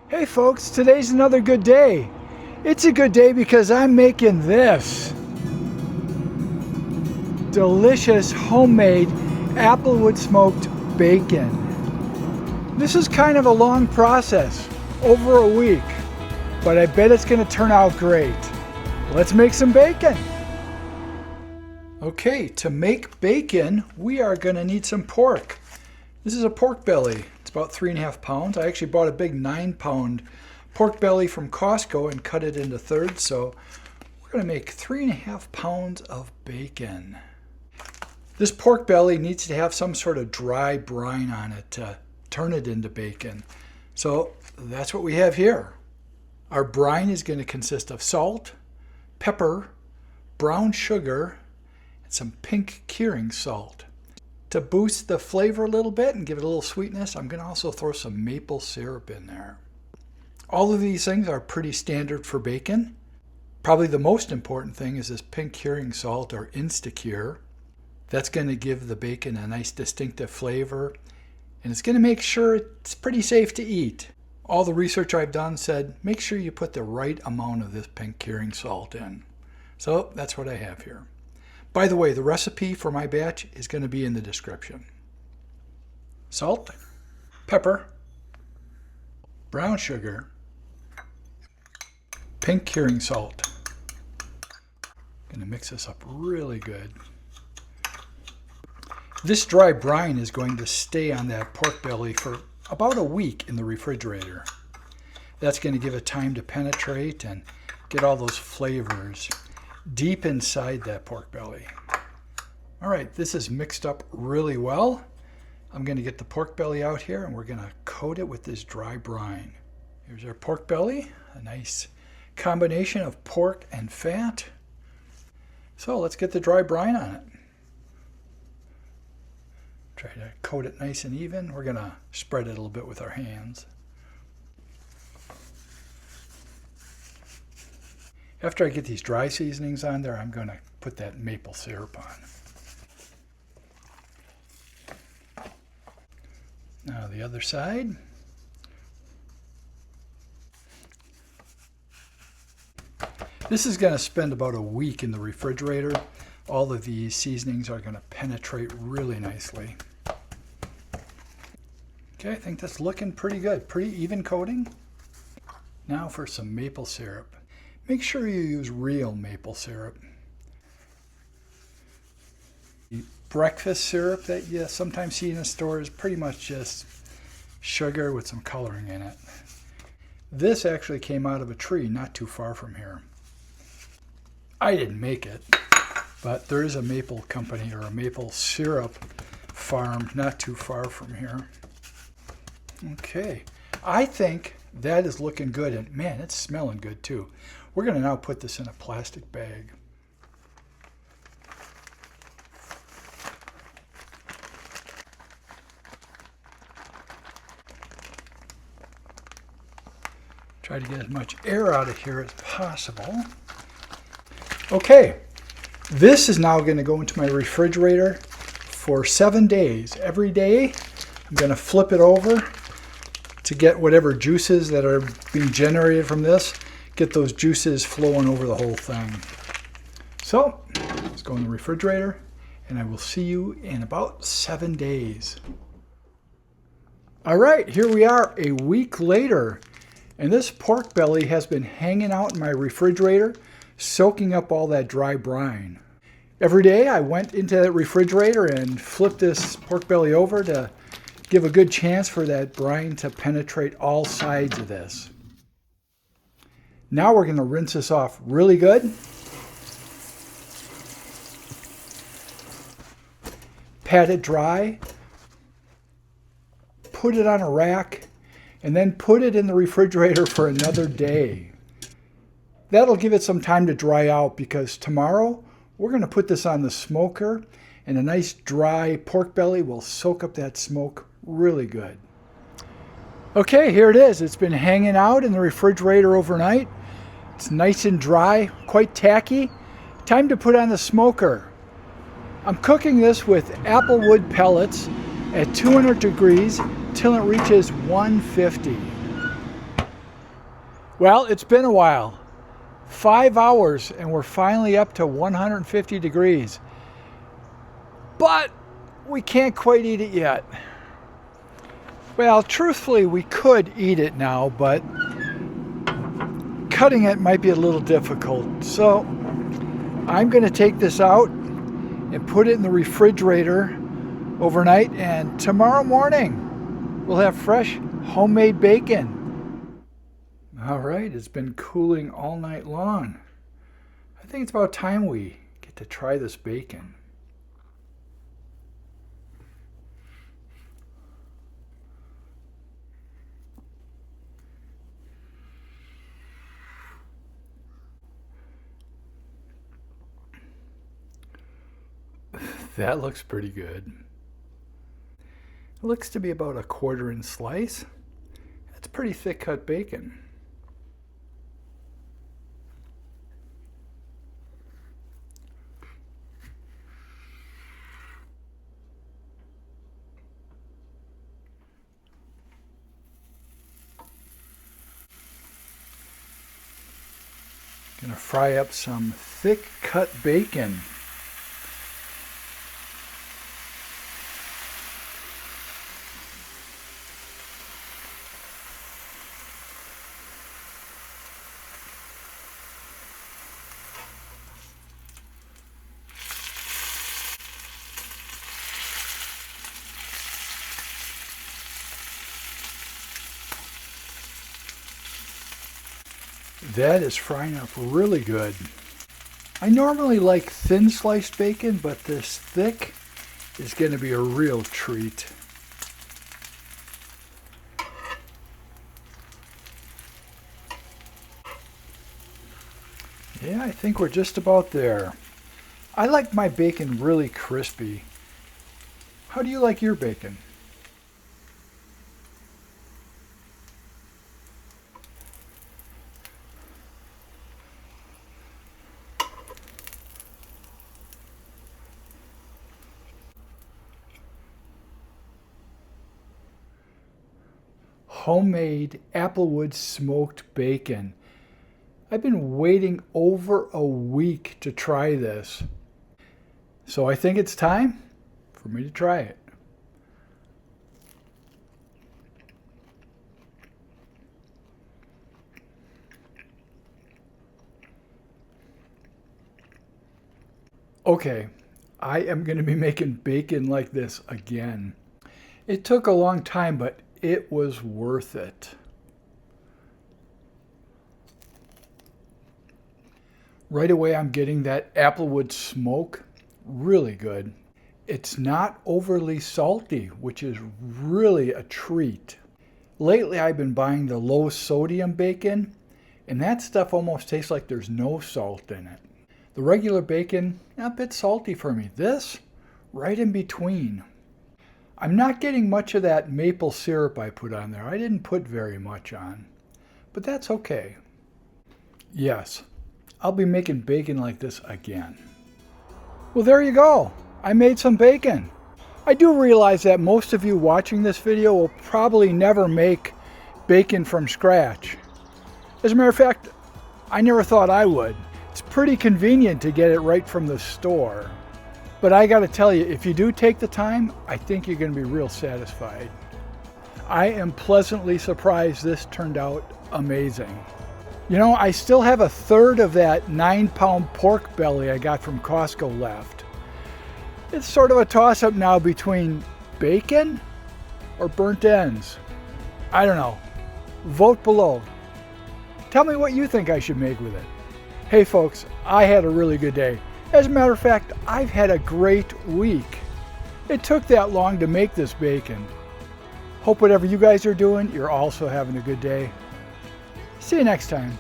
Hey folks, today's another good day. It's a good day because I'm making this delicious homemade Applewood smoked bacon. This is kind of a long process, over a week, but I bet it's going to turn out great. Let's make some bacon. Okay, to make bacon, we are going to need some pork. This is a pork belly. It's about 3.5 pounds. I actually bought a big 9-pound pork belly from Costco and cut it into thirds. So we're going to make 3.5 pounds of bacon. This pork belly needs to have some sort of dry brine on it to turn it into bacon. So that's what we have here. Our brine is going to consist of salt, pepper, brown sugar, and some pink curing salt. To boost the flavor a little bit and give it a little sweetness, I'm going to also throw some maple syrup in there. All of these things are pretty standard for bacon. Probably the most important thing is this pink curing salt, or Instacure. That's going to give the bacon a nice distinctive flavor, and it's going to make sure it's pretty safe to eat. All the research I've done said make sure you put the right amount of this pink curing salt in. So that's what I have here. By the way, the recipe for my batch is going to be in the description. Salt, pepper, brown sugar, pink curing salt. Going to mix this up really good. This dry brine is going to stay on that pork belly for about a week in the refrigerator. That's going to give it time to penetrate and get all those flavors deep inside that pork belly. All right, this is mixed up really well. I'm going to get the pork belly out here and we're going to coat it with this dry brine. Here's our pork belly, a nice combination of pork and fat. So let's get the dry brine on it. Try to coat it nice and even. We're going to spread it a little bit with our hands. After I get these dry seasonings on there, I'm going to put that maple syrup on. Now the other side. This is going to spend about a week in the refrigerator. All of these seasonings are going to penetrate really nicely. Okay, I think that's looking pretty good. Pretty even coating. Now for some maple syrup. Make sure you use real maple syrup. The breakfast syrup that you sometimes see in the store is pretty much just sugar with some coloring in it. This actually came out of a tree not too far from here. I didn't make it, but there is a maple company or a maple syrup farm not too far from here. Okay, I think that is looking good, and man, it's smelling good too. We're going to now put this in a plastic bag. Try to get as much air out of here as possible. Okay, this is now going to go into my refrigerator for 7 days. Every day, I'm going to flip it over to get whatever juices that are being generated from this. Get those juices flowing over the whole thing. So, let's go in the refrigerator, and I will see you in about 7 days. All right, here we are a week later, and this pork belly has been hanging out in my refrigerator, soaking up all that dry brine. Every day I went into that refrigerator and flipped this pork belly over to give a good chance for that brine to penetrate all sides of this. Now we're going to rinse this off really good. Pat it dry. Put it on a rack. And then put it in the refrigerator for another day. That'll give it some time to dry out, because tomorrow we're going to put this on the smoker, and a nice dry pork belly will soak up that smoke really good. Okay, here it is. It's been hanging out in the refrigerator overnight. It's nice and dry, quite tacky. Time to put on the smoker. I'm cooking this with Applewood pellets at 200 degrees till it reaches 150. Well, it's been a while. 5 hours and we're finally up to 150 degrees. But we can't quite eat it yet. Well, truthfully, we could eat it now, but cutting it might be a little difficult. So I'm going to take this out and put it in the refrigerator overnight, and tomorrow morning we'll have fresh homemade bacon. All right, it's been cooling all night long. I think it's about time we get to try this bacon. That looks pretty good. It looks to be about a 1/4 inch slice. That's pretty thick cut bacon. Gonna fry up some thick cut bacon. That is frying up really good. I normally like thin sliced bacon, but this thick is going to be a real treat. Yeah, I think we're just about there. I like my bacon really crispy. How do you like your bacon? Homemade Applewood smoked bacon. I've been waiting over a week to try this. So I think it's time for me to try it. Okay, I am going to be making bacon like this again. It took a long time, but it was worth it. Right away, I'm getting that Applewood smoke. Really good. It's not overly salty, which is really a treat. Lately, I've been buying the low sodium bacon, and that stuff almost tastes like there's no salt in it. The regular bacon, a bit salty for me. This, right in between. I'm not getting much of that maple syrup I put on there. I didn't put very much on, but that's okay. Yes, I'll be making bacon like this again. Well, there you go. I made some bacon. I do realize that most of you watching this video will probably never make bacon from scratch. As a matter of fact, I never thought I would. It's pretty convenient to get it right from the store. But I gotta tell you, if you do take the time, I think you're gonna be real satisfied. I am pleasantly surprised this turned out amazing. You know, I still have 1/3 of that 9-pound pork belly I got from Costco left. It's sort of a toss-up now between bacon or burnt ends. I don't know. Vote below. Tell me what you think I should make with it. Hey folks, I had a really good day. As a matter of fact, I've had a great week. It took that long to make this bacon. Hope whatever you guys are doing, you're also having a good day. See you next time.